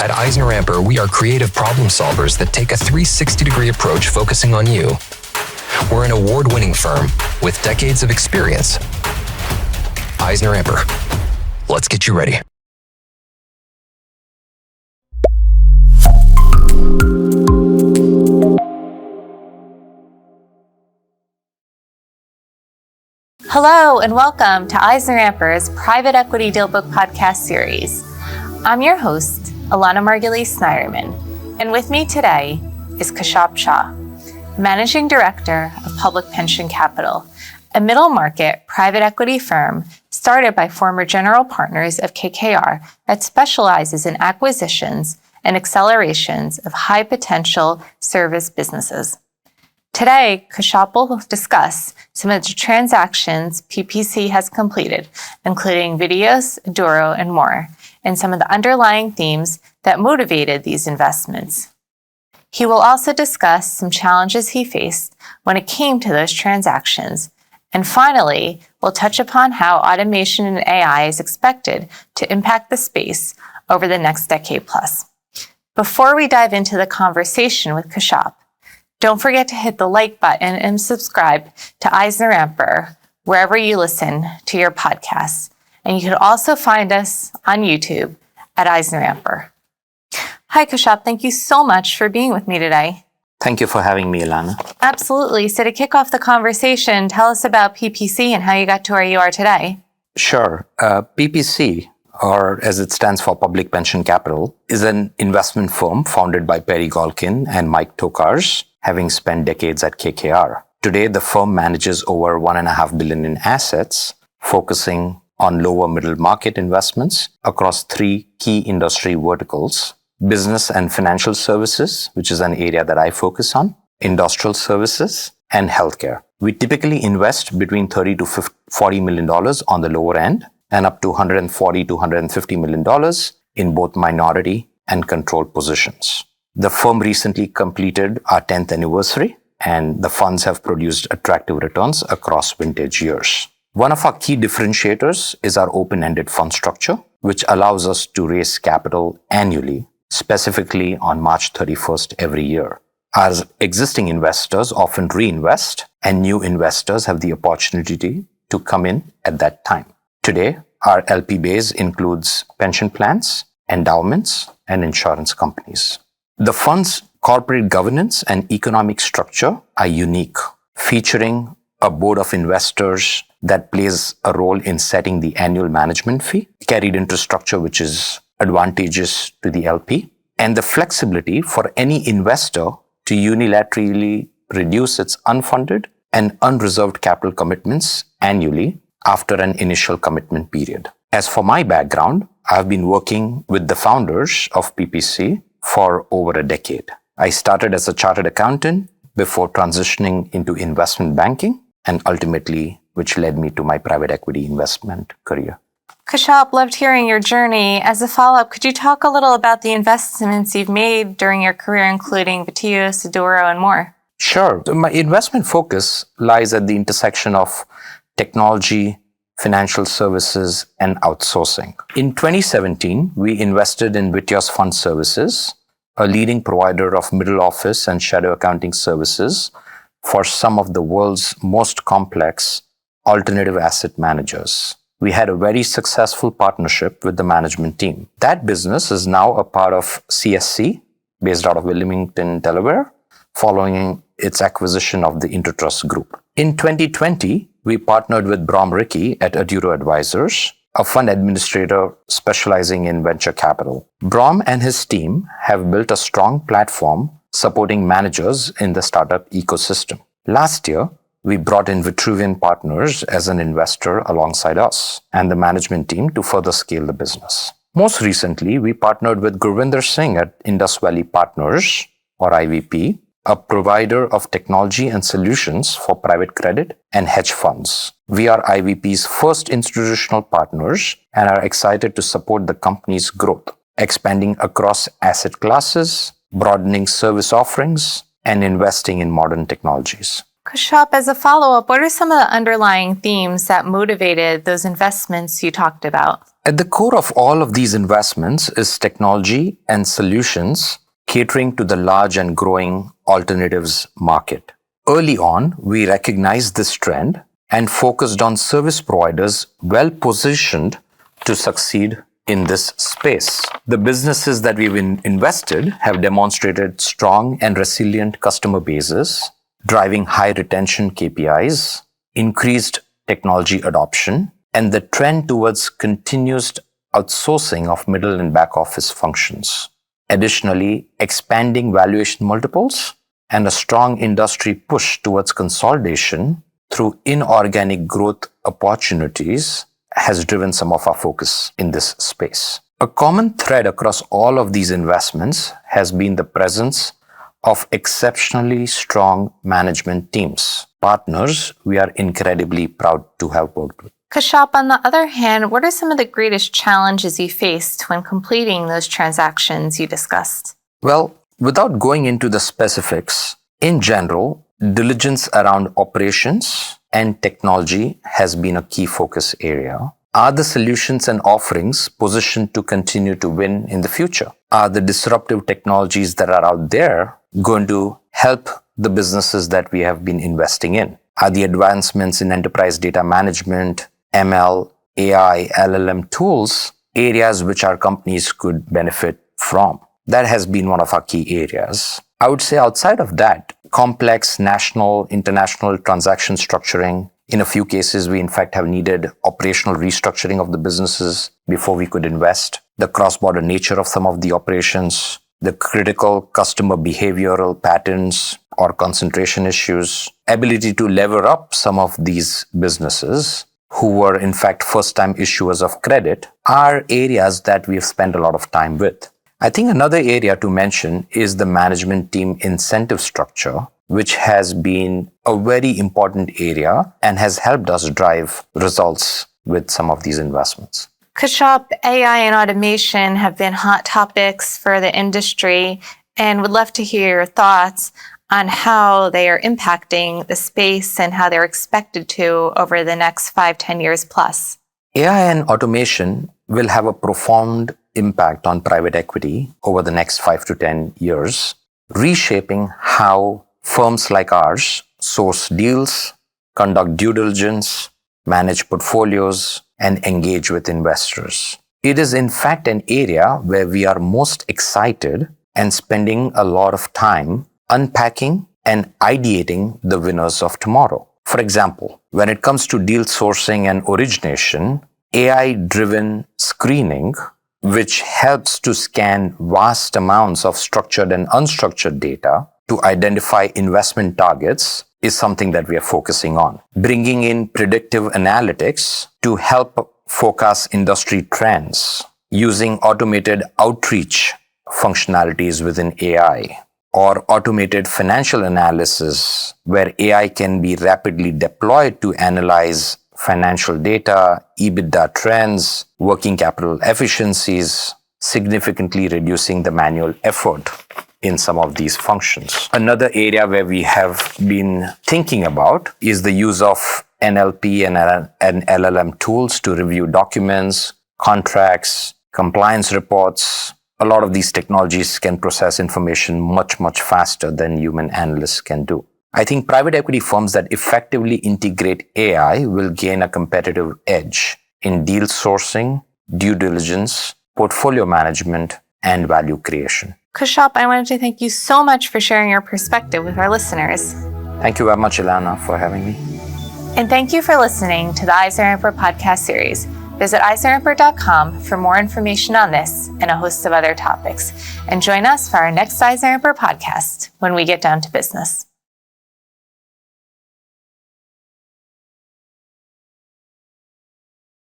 At EisnerAmper, we are creative problem solvers that take a 360-degree approach focusing on you. We're an award-winning firm with decades of experience. EisnerAmper. Let's get you ready. Hello and welcome to EisnerAmper's Private Equity Dealbook podcast series. I'm your host, Elana Margulies-Snyderman, and with me today is Kashyap Shah, Managing Director of Public Pension Capital, a middle-market private equity firm started by former General Partners of KKR that specializes in acquisitions and accelerations of high-potential service businesses. Today, Kashyap will discuss some of the transactions PPC has completed, including Videos, Duro, and more, and some of the underlying themes that motivated these investments. He will also discuss some challenges he faced when it came to those transactions. And finally, we'll touch upon how automation and AI is expected to impact the space over the next decade plus. Before we dive into the conversation with Kashyap, don't forget to hit the like button and subscribe to EisnerAmper wherever you listen to your podcasts. And you can also find us on YouTube at EisnerAmper. Hi, Kashyap. Thank you so much for being with me today. Thank you for having me, Elana. Absolutely. So to kick off the conversation, tell us about PPC and how you got to where you are today. Sure. PPC, or as it stands for Public Pension Capital, is an investment firm founded by Perry Golkin and Mike Tokars, having spent decades at KKR. Today, the firm manages over $1.5 billion in assets, focusing on lower middle market investments across three key industry verticals: business and financial services, which is an area that I focus on, industrial services, and healthcare. We typically invest between $30 to $40 million on the lower end and up to $140 to $150 million in both minority and controlled positions. The firm recently completed our 10th anniversary, and the funds have produced attractive returns across vintage years. One of our key differentiators is our open-ended fund structure, which allows us to raise capital annually, specifically on March 31st every year. Our existing investors often reinvest, and new investors have the opportunity to come in at that time. Today, our LP base includes pension plans, endowments, and insurance companies. The fund's corporate governance and economic structure are unique, featuring a board of investors that plays a role in setting the annual management fee, carried interest structure which is advantageous to the LP, and the flexibility for any investor to unilaterally reduce its unfunded and unreserved capital commitments annually after an initial commitment period. As for my background, I've been working with the founders of PPC for over a decade. I started as a chartered accountant before transitioning into investment banking, and ultimately, which led me to my private equity investment career. Kashyap, loved hearing your journey. As a follow-up, could you talk a little about the investments you've made during your career, including Videos, Duro, and more? Sure. My investment focus lies at the intersection of technology, financial services, and outsourcing. In 2017, we invested in Videos Fund Services, a leading provider of middle office and shadow accounting services for some of the world's most complex alternative asset managers. We had a very successful partnership with the management team. That business is now a part of CSC, based out of Wilmington, Delaware, following its acquisition of the Intertrust Group. In 2020, we partnered with Brom Rickey at Aduro Advisors, a fund administrator specializing in venture capital. Brom and his team have built a strong platform supporting managers in the startup ecosystem. Last year, we brought in Vitruvian Partners as an investor alongside us and the management team to further scale the business. Most recently, we partnered with Gurvinder Singh at Indus Valley Partners, or IVP, a provider of technology and solutions for private credit and hedge funds. We are IVP's first institutional partners and are excited to support the company's growth, expanding across asset classes, broadening service offerings, and investing in modern technologies. Kashyap, as a follow-up, what are some of the underlying themes that motivated those investments you talked about? At the core of all of these investments is technology and solutions catering to the large and growing alternatives market. Early on, we recognized this trend and focused on service providers well positioned to succeed in this space. The businesses that we've invested have demonstrated strong and resilient customer bases, driving high retention KPIs, increased technology adoption, and the trend towards continuous outsourcing of middle and back office functions. Additionally, expanding valuation multiples and a strong industry push towards consolidation through inorganic growth opportunities has driven some of our focus in this space. A common thread across all of these investments has been the presence of exceptionally strong management teams, partners we are incredibly proud to have worked with. Kashyap, on the other hand, what are some of the greatest challenges you faced when completing those transactions you discussed? Well, without going into the specifics, in general, diligence around operations and technology has been a key focus area. Are the solutions and offerings positioned to continue to win in the future? Are the disruptive technologies that are out there going to help the businesses that we have been investing in? Are the advancements in enterprise data management, ML, AI, LLM tools areas which our companies could benefit from? That has been one of our key areas. I would say outside of that, complex national, international transaction structuring. In a few cases, we in fact have needed operational restructuring of the businesses before we could invest. The cross-border nature of some of the operations, the critical customer behavioral patterns or concentration issues, ability to lever up some of these businesses who were in fact first-time issuers of credit are areas that we've spent a lot of time with. I think another area to mention is the management team incentive structure, which has been a very important area and has helped us drive results with some of these investments. Kashyap, AI and automation have been hot topics for the industry, and would love to hear your thoughts on how they are impacting the space and how they're expected to over the next 5-10 years plus. AI and automation will have a profound impact on private equity over the next 5 to 10 years, reshaping how firms like ours source deals, conduct due diligence, manage portfolios, and engage with investors. It is in fact an area where we are most excited and spending a lot of time unpacking and ideating the winners of tomorrow. For example, when it comes to deal sourcing and origination, AI-driven screening, which helps to scan vast amounts of structured and unstructured data to identify investment targets, is something that we are focusing on. Bringing in predictive analytics to help forecast industry trends, using automated outreach functionalities within AI, or automated financial analysis where AI can be rapidly deployed to analyze financial data, EBITDA trends, working capital efficiencies, significantly reducing the manual effort in some of these functions. Another area where we have been thinking about is the use of NLP and LLM tools to review documents, contracts, compliance reports. A lot of these technologies can process information much, much faster than human analysts can do. I think private equity firms that effectively integrate AI will gain a competitive edge in deal sourcing, due diligence, portfolio management, and value creation. Kashyap, I wanted to thank you so much for sharing your perspective with our listeners. Thank you very much, Elana, for having me. And thank you for listening to the EisnerAmper podcast series. Visit EisnerAmper.com for more information on this and a host of other topics. And join us for our next EisnerAmper podcast when we get down to business.